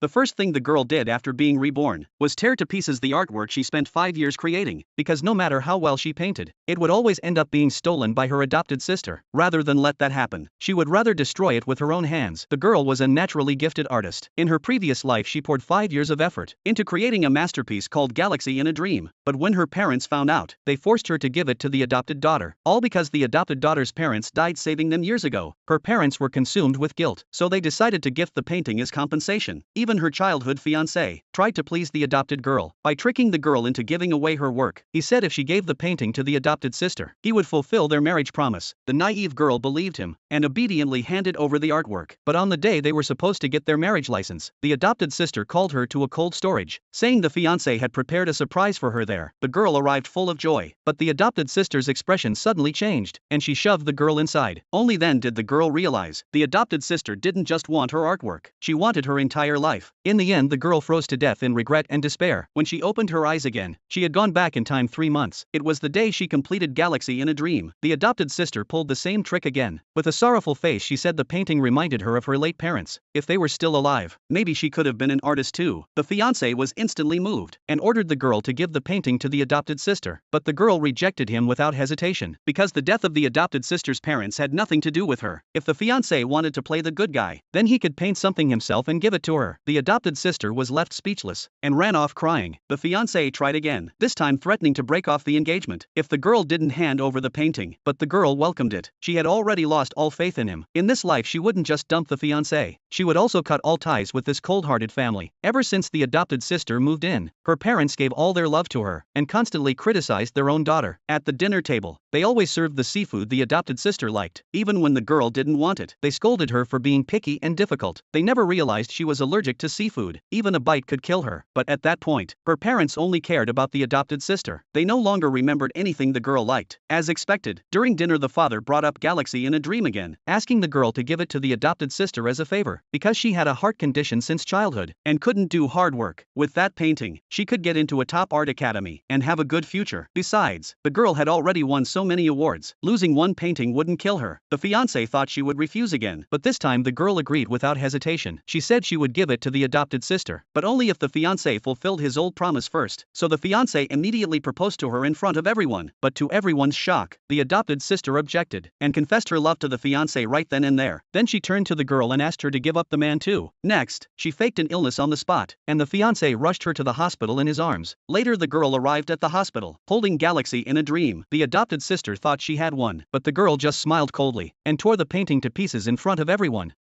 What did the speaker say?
The first thing the girl did after being reborn was tear to pieces the artwork she spent 5 years creating, because no matter how well she painted, it would always end up being stolen by her adopted sister. Rather than let that happen, she would rather destroy it with her own hands. The girl was a naturally gifted artist. In her previous life she poured 5 years of effort into creating a masterpiece called Galaxy in a Dream, but when her parents found out, they forced her to give it to the adopted daughter, all because the adopted daughter's parents died saving them years ago. Her parents were consumed with guilt, so they decided to gift the painting as compensation. Even her childhood fiancé tried to please the adopted girl by tricking the girl into giving away her work. He said if she gave the painting to the adopted sister, he would fulfill their marriage promise. The naive girl believed him and obediently handed over the artwork. But on the day they were supposed to get their marriage license, the adopted sister called her to a cold storage, saying the fiancé had prepared a surprise for her there. The girl arrived full of joy, but the adopted sister's expression suddenly changed, and she shoved the girl inside. Only then did the girl realize the adopted sister didn't just want her artwork, she wanted her entire life. In the end, the girl froze to death in regret and despair. When she opened her eyes again, she had gone back in time 3 months. It was the day she completed Galaxy in a Dream. The adopted sister pulled the same trick again. With a sorrowful face, she said the painting reminded her of her late parents. If they were still alive, maybe she could have been an artist too. The fiancé was instantly moved and ordered the girl to give the painting to the adopted sister, but the girl rejected him without hesitation, because the death of the adopted sister's parents had nothing to do with her. If the fiancé wanted to play the good guy, then he could paint something himself and give it to her. The adopted sister was left speechless and ran off crying. The fiancé tried again, this time threatening to break off the engagement if the girl didn't hand over the painting, but the girl welcomed it. She had already lost all faith in him. In this life she wouldn't just dump the fiancé, she would also cut all ties with this cold-hearted family. Ever since the adopted sister moved in, her parents gave all their love to her and constantly criticized their own daughter. At the dinner table, they always served the seafood the adopted sister liked, even when the girl didn't want it. They scolded her for being picky and difficult. They never realized she was allergic to seafood. Even a bite could kill her. But at that point, her parents only cared about the adopted sister. They no longer remembered anything the girl liked. As expected, during dinner the father brought up Galaxy in a Dream again, asking the girl to give it to the adopted sister as a favor, because she had a heart condition since childhood and couldn't do hard work. With that painting, she could get into a top art academy and have a good future. Besides, the girl had already won so many awards, losing one painting wouldn't kill her. The fiancé thought she would refuse again, but this time the girl agreed without hesitation. She said she would give it to the adopted sister, but only if the fiancé fulfilled his old promise first. So the fiancé immediately proposed to her in front of everyone, but to everyone's shock, the adopted sister objected and confessed her love to the fiancé right then and there. Then she turned to the girl and asked her to give up the man too. Next, she faked an illness on the spot, and the fiancé rushed her to the hospital in his arms. Later the girl arrived at the hospital, holding Galaxy in a Dream. The adopted sister thought she had won, but the girl just smiled coldly and tore the painting to pieces in front of everyone.